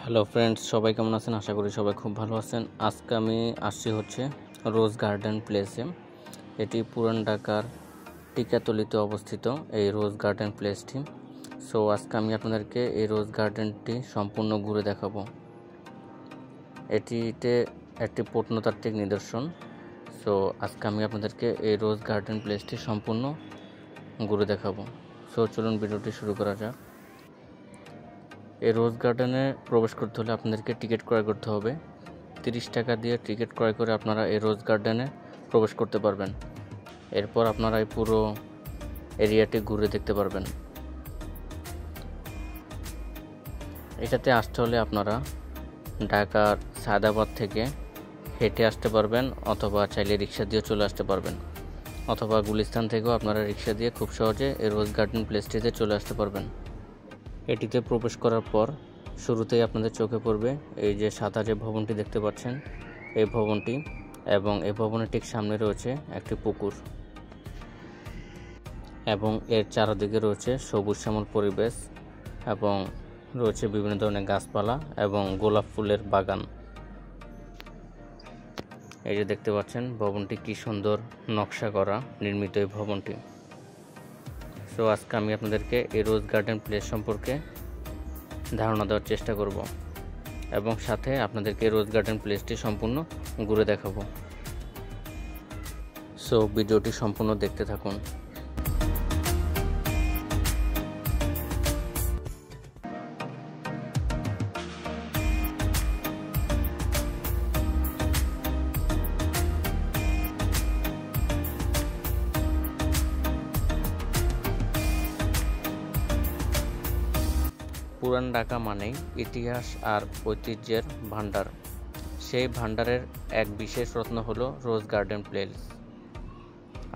Hello friends, সবাই কেমন আছেন? আশা করি সবাই খুব ভালো আছেন। আজকে আমি আসছি রোজ গার্ডেন প্লেসে। এটি পুরান ঢাকার টিকাতলিতে অবস্থিত এই রোজ গার্ডেন প্লেসটি। সো আজকে আমি আপনাদেরকে এই রোজ গার্ডেনটি সম্পূর্ণ ঘুরে দেখাবো। এটিতে একটি প্রত্নতাত্ত্বিক নিদর্শন। সো আজকে আমি আপনাদেরকে এই রোজ গার্ডেন প্লেসটি সম্পূর্ণ ঘুরে দেখাবো। সো চলুন ভিডিওটি শুরু করা যাক। এই রোজ গার্ডেনে প্রবেশ করতে হলে আপনাদেরকে টিকিট ক্রয় করতে হবে। 30 টাকা দিয়ে টিকিট ক্রয় করে আপনারা এই রোজ গার্ডেনে প্রবেশ করতে পারবেন। এরপর আপনারা এই পুরো এরিয়াটি ঘুরে দেখতে পারবেন। এটাতে আসতে হলে আপনারা ঢাকার সায়দাবাদ থেকে হেঁটে আসতে পারবেন, অথবা চাইলে রিক্সা দিয়ে চলে আসতে পারবেন, অথবা গুলিস্তান থেকেও আপনারা রিক্সা দিয়ে খুব সহজে এই রোজ গার্ডেন প্লেসটিতে চলে আসতে পারবেন। এটিতে প্রবেশ করার পর শুরুতেই আপনাদের চোখে পড়বে এই যে সাদা যে ভবনটি দেখতে পাচ্ছেন, এই ভবনটি, এবং এই ভবনের ঠিক সামনে রয়েছে একটি পুকুর, এবং এর চারদিকে রয়েছে সবুজ শ্যামল পরিবেশ, এবং রয়েছে বিভিন্ন ধরনের গাছপালা এবং গোলাপ ফুলের বাগান। এই যে দেখতে পাচ্ছেন ভবনটি কি সুন্দর নকশা করা নির্মিত এই ভবনটি। সো আজকে আমি আপনাদেরকে এই রোজ গার্ডেন প্লেস সম্পর্কে ধারণা দেওয়ার চেষ্টা করব, এবং সাথে আপনাদেরকে রোজ গার্ডেন প্লেসটি সম্পূর্ণ ঘুরে দেখাবো। সো ভিডিওটি সম্পূর্ণ দেখতে থাকুন। পুরান ঢাকা মানেই ইতিহাস আর ঐতিহ্যের ভাণ্ডার। সেই ভাণ্ডারের এক বিশেষ রত্ন হলো রোজ গার্ডেন প্লেস।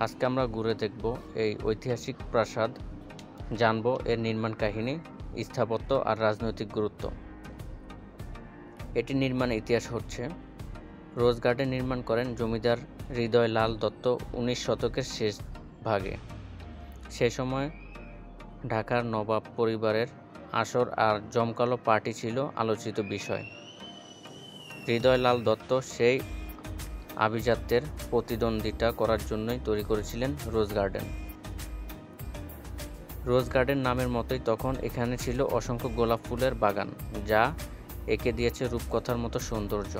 আজকে আমরা ঘুরে দেখব এই ঐতিহাসিক প্রাসাদ, জানব এর নির্মাণ কাহিনী, স্থাপত্য আর রাজনৈতিক গুরুত্ব। এটি নির্মাণ ইতিহাস হচ্ছে, রোজ গার্ডেন নির্মাণ করেন জমিদার হৃদয় লাল দত্ত 19 শতকের শেষ ভাগে। সে সময় ঢাকার নবাব পরিবারের আসর আর জমকালো পার্টি ছিল আলোচিত বিষয়। হৃদয়লাল দত্ত সেই আভিজাত্যের প্রতিদ্বন্দ্বিতা করার জন্যই তৈরি করেছিলেন রোজ গার্ডেন। রোজ গার্ডেন নামের মতোই তখন এখানে ছিল অসংখ্য গোলাপ ফুলের বাগান, যা একে দিয়েছে রূপকথার মতো সৌন্দর্য।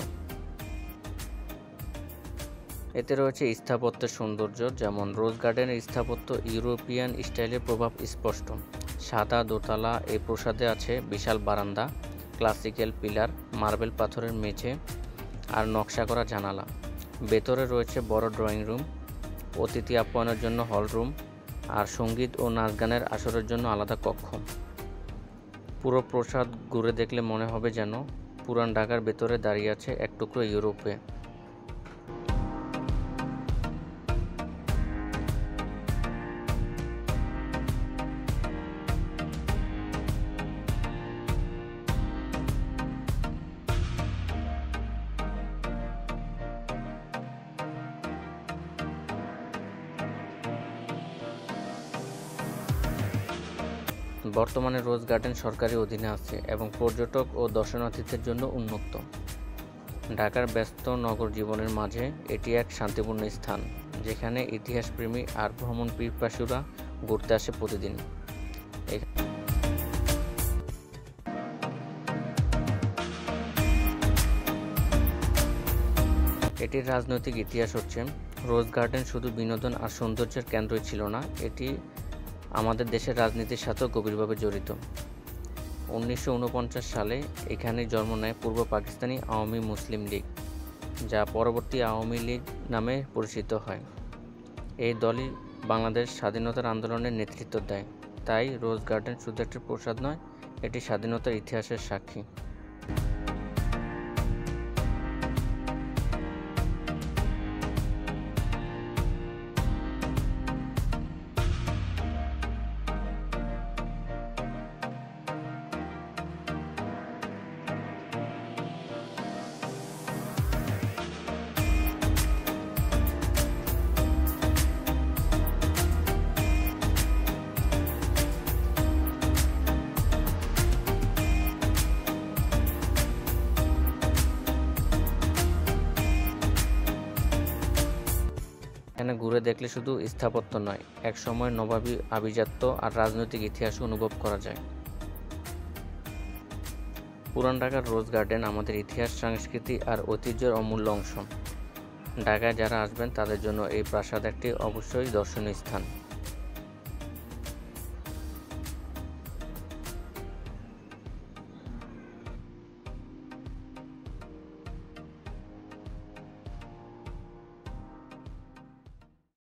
এতে রয়েছে স্থাপত্যের সৌন্দর্য, যেমন রোজ গার্ডেনের স্থাপত্য ইউরোপিয়ান স্টাইলের প্রভাব স্পষ্ট। সাদা দোতলা এই প্রাসাদে আছে বিশাল বারান্দা, ক্লাসিক্যাল পিলার, মার্বেল পাথরের মেঝে আর নকশা করা জানালা। ভেতরে রয়েছে বড় ড্রয়িং রুম, অতিথি আপ্যায়নের জন্য হল রুম, আর সঙ্গীত ও নাচ গানের আসরের জন্য আলাদা কক্ষ। পুরো প্রাসাদ ঘুরে দেখলে মনে হবে যেন পুরান ঢাকার ভেতরে দাঁড়িয়ে আছে এক টুকরো ইউরোপে। বর্তমানে রোজ গার্ডেন সরকারি অধীনে আছে এবং পর্যটক ও দর্শনার্থীদের জন্য উন্মুক্ত। ঢাকার ব্যস্ত নগর জীবনের মাঝে এটি এক শান্তিপূর্ণ স্থান, যেখানে ইতিহাসপ্রেমী আর ভ্রমণ পিপাসুরা ঘুরতে আসে প্রতিদিন। এটির রাজনৈতিক ইতিহাস হচ্ছে, রোজ গার্ডেন শুধু বিনোদন আর সৌন্দর্যের কেন্দ্রই ছিল না, এটি আমাদের দেশের রাজনীতির সাথেও গভীরভাবে জড়িত। 1949 সালে এখানে জন্ম নেয় পূর্ব পাকিস্তানি আওয়ামী মুসলিম লীগ, যা পরবর্তী আওয়ামী লীগ নামে পরিচিত হয়। এই দলই বাংলাদেশ স্বাধীনতার আন্দোলনের নেতৃত্ব দেয়। তাই রোজ গার্ডেন শুধু একটি প্রাসাদ নয়, এটি স্বাধীনতার ইতিহাসের সাক্ষী। এখানে ঘুরে দেখলে শুধু স্থাপত্য নয়, একসময় নবাবী আভিজাত্য আর রাজনৈতিক ইতিহাসও অনুভব করা যায়। পুরান ঢাকার রোজ গার্ডেন আমাদের ইতিহাস, সংস্কৃতি আর ঐতিহ্যের অমূল্য অংশ। ঢাকায় যারা আসবেন তাদের জন্য এই প্রাসাদ একটি অবশ্যই দর্শনীয় স্থান।